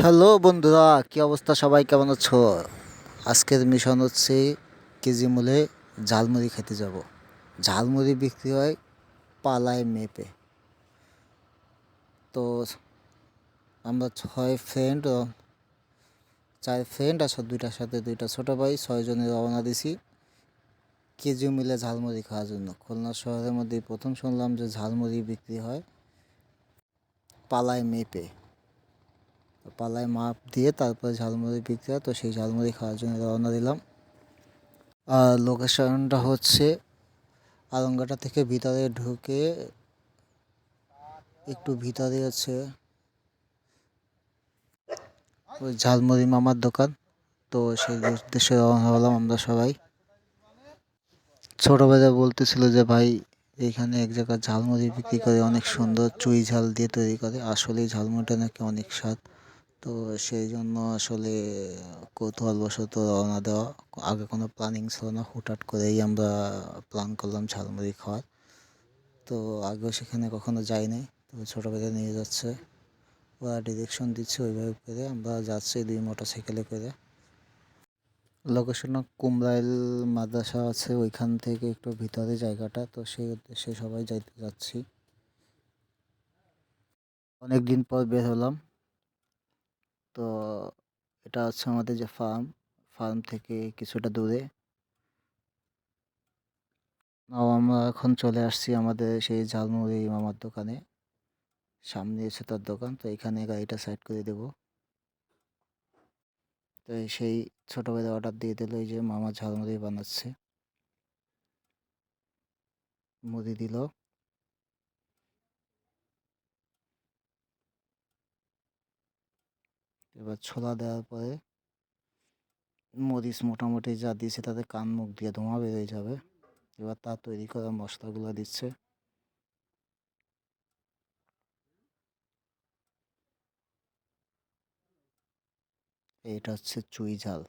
Hello বন্ধুরা, কি অবস্থা? সবাই কেমন আছো? আজকের মিশন হচ্ছে কেজি মূলে ঝালমুড়ি খেতে যাব। ঝালমুড়ি বিক্রি হয় পালায় মেপে। তো আমরা 6 ফ্রেন্ড, 4 ফ্রেন্ড আর দুইটার সাথে দুইটা ছোটো ভাই, 6 জনের রওনা দিছি কেজি মূলে ঝালমুড়ি খাওয়ার জন্য। খুলনা শহরের মধ্যে প্রথম শুনলাম যে ঝালমুড়ি বিক্রি হয় পালায় মেপে। তো পালায় মাপ দিয়ে তারপরে ঝালমুড়ি বিক্রি হয়, তো সেই ঝালমুড়ি খাওয়ার জন্য রওনা দিলাম। আর লোকেশনটা হচ্ছে আলমঘাটা থেকে ভিতরে ঢুকে একটু ভিতরে আছে ওই ঝালমুড়ি মামার দোকান। তো সেই উদ্দেশ্যে রওনা হলাম আমরা সবাই। ছোটোবেলায় বলতেছিল যে ভাই এখানে এক জায়গায় ঝালমুড়ি বিক্রি করে, অনেক সুন্দর চুই ঝাল দিয়ে তৈরি করে, আসলেই ঝালমুড়িটা নাকি অনেক স্বাদ। তো সেই জন্য আসলে কৌতূহলবশত রওনা দেওয়া। আগে কোনো প্ল্যানিং ছিল না, হুটহাট করেই আমরা প্ল্যান করলাম ঝালমুড়ি খাওয়ার। তো আগেও সেখানে কখনো যাই নাই, তো ছোটোবেলায় নিয়ে যাচ্ছে, ওরা ডিরেকশন দিচ্ছে, ওইভাবে করে আমরা যাচ্ছি 2 মোটরসাইকেলে করে। লোকেশন কুমরাইল মাদ্রাসা আছে, ওইখান থেকে একটু ভিতরে জায়গাটা, তো সেই উদ্দেশ্যে সবাই যাইতে যাচ্ছি। অনেক দিন পর বের হলাম। তো এটা হচ্ছে আমাদের যে ফার্ম, ফার্ম থেকে কিছুটা দূরে। আমরা এখন চলে আসছি আমাদের সেই ঝালমুড়ি মামার দোকানে। সামনে এসে তার দোকান, তো এখানে গাড়িটা সাইড করে দেবো। তো সেই ছোটোবেলায় অর্ডার দিয়ে দিল, এই যে মামা ঝালমুড়ি বানাচ্ছে, মুড়ি দিল। এবার ছোলা দেওয়ার পরে মরিচ মোটামুটি যা দিয়েছে তাতে কান মুখ দিয়ে ধোঁয়া বেরিয়ে যাবে। এবার তার তৈরি করা মশলাগুলো দিচ্ছে। এইটা হচ্ছে চুই ঝাল।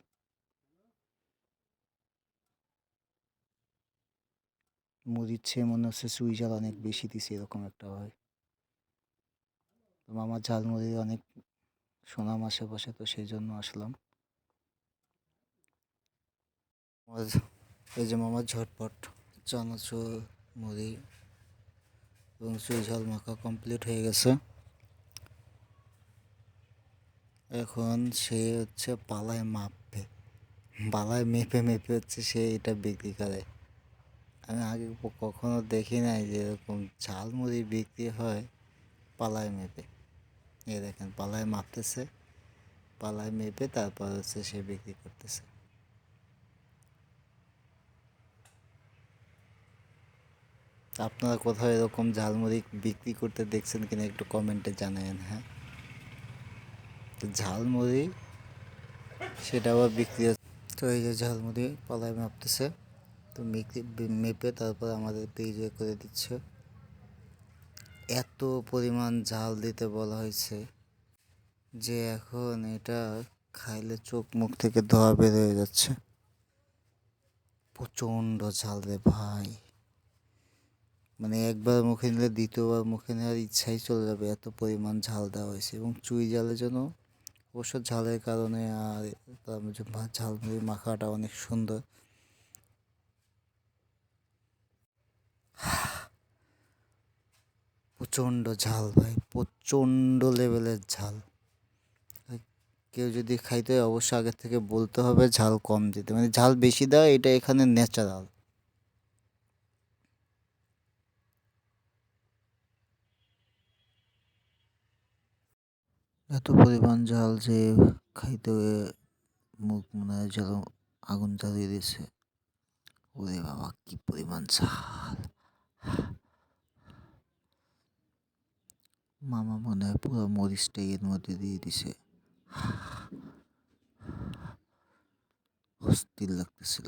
মুড়ির চেয়ে মনে হচ্ছে চুই ঝাল অনেক বেশি দিছে, এরকম একটা হয়। তো মামার ঝালমুড়ির অনেক সুনাম আশেপাশে, তো সেই জন্য আসলাম। এই যে মামার ঝটপট চানাচুর, মুড়ি এবং চুই ঝাল মাখা কমপ্লিট হয়ে গেছে। এখন সে হচ্ছে পালায় মাপবে, পালায় মেপে মেপে হচ্ছে সে এটা বিক্রি করে। আমি আগে কখনো দেখি নাই যে এরকম ঝালমুড়ি বিক্রি হয় পালায় মেপে। এই দেখেন পালায় মাপতেছে, পালায় মেপে তারপর হচ্ছে সে বিক্রি করতেছে। আপনারা কোথাও এরকম ঝালমুড়ি বিক্রি করতে দেখছেন কিনা একটু কমেন্টে জানাবেন। হ্যাঁ, তো ঝালমুড়ি সেটা আবার বিক্রি হচ্ছে। তো এই যে ঝালমুড়ি পালায় মাপতেছে, তো মেপে তারপর আমাদের পেজে করে দিচ্ছে। এত পরিমাণ ঝাল দিতে বলা হয়েছে যে এখন এটা খাইলে চোখ মুখ থেকে ধোঁয়া বের হয়ে যাচ্ছে। প্রচণ্ড ঝাল রে ভাই, মানে একবার মুখে নিলে দ্বিতীয়বার মুখে নেওয়ার ইচ্ছাই চলে যাবে, এত পরিমাণ ঝাল দেওয়া হয়েছে। এবং চুই ঝালের জন্য, অবশ্য ঝালের কারণে আর তার মধ্যে ঝালমুড়ি মাখাটা অনেক সুন্দর। প্রচণ্ড ঝাল ভাই, প্রচণ্ড লেভেলের ঝাল। কেউ যদি খাইতে হয় অবশ্যই আগের থেকে বলতে হবে ঝাল কম দিতে, মানে ঝাল বেশি দেওয়া এটা এখানে ন্যাচারাল। এত পরিমাণ ঝাল যে খাইতে মুখ মনে হয় যেন আগুন জ্বালিয়ে দিয়েছে। ওরে বাবা, কি পরিমাণ ঝাল! মামা মনে হয় পুরো মরিচটাই এর মধ্যে দিয়ে দিছে। অস্থির লাগতেছিল।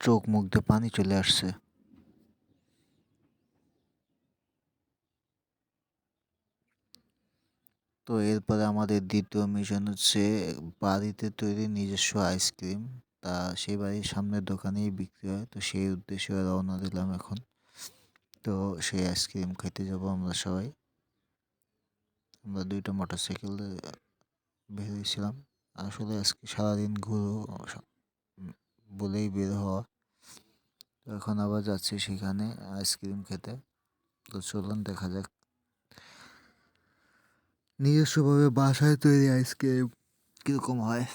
চোখ মুখ দিয়ে পানি চলে আসছে। তো এরপরে আমাদের দ্বিতীয় মিশন হচ্ছে বাড়িতে তৈরি নিজস্ব আইসক্রিম। তা সেই বাড়ির সামনের দোকানেই বিক্রি হয়, তো সেই উদ্দেশ্যে রওনা দিলাম এখন। তো সেই আইসক্রিম খেতে যাব আমরা সবাই। আমরা 2টা মোটরসাইকেল বের হয়েছিলাম। আসলে আজকে সারাদিন বলেই বের হওয়া। তো এখন আবার যাচ্ছি সেখানে আইসক্রিম খেতে। তো চলুন দেখা যাক নিজস্বভাবে বাসায় তৈরি আইসক্রিম কীরকম হয়।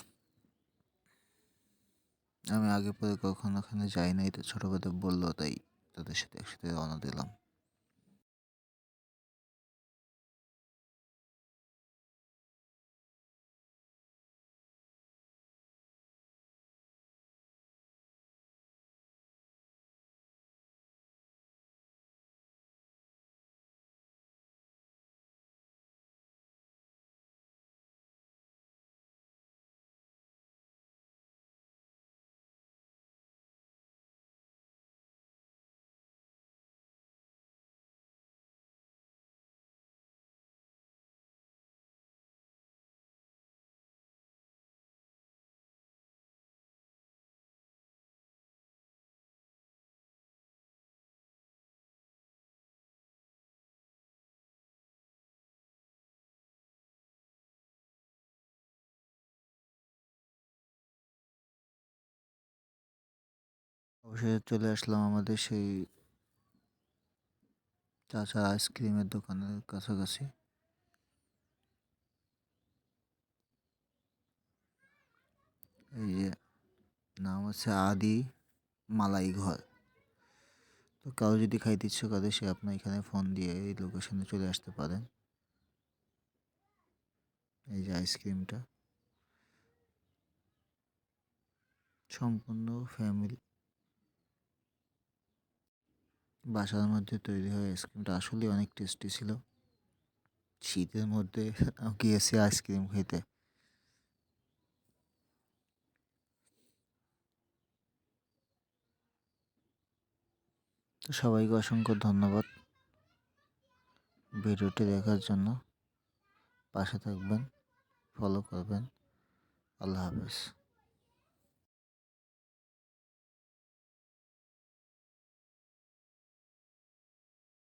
আমি আগে পরে কখনো ওখানে যাই নাই, তো ছোটো ভাই বললো তাই তাদের সাথে একসাথে রওনা দিলাম। অবশেষে চলে আসলাম আমাদের সেই চাচা আইসক্রিমের দোকানের কাছাকাছি। এই যে নাম হচ্ছে আদি মালাই ঘর। তো কারো যদি খাইতে ইচ্ছে করে সে আপনার এখানে ফোন দিয়ে এই লোকেশনে চলে আসতে পারেন। এই যে আইসক্রিমটা সম্পূর্ণ ফ্যামিলি বাসার মধ্যে তৈরি হয়। আইসক্রিমটা আসলে অনেক টেস্টি ছিল। শীতের মধ্যে গিয়েছি আইসক্রিম খেতে। তো সবাইকে অসংখ্য ধন্যবাদ ভিডিওটি দেখার জন্য। পাশে থাকবেন, ফলো করবেন। আল্লাহ হাফেজ।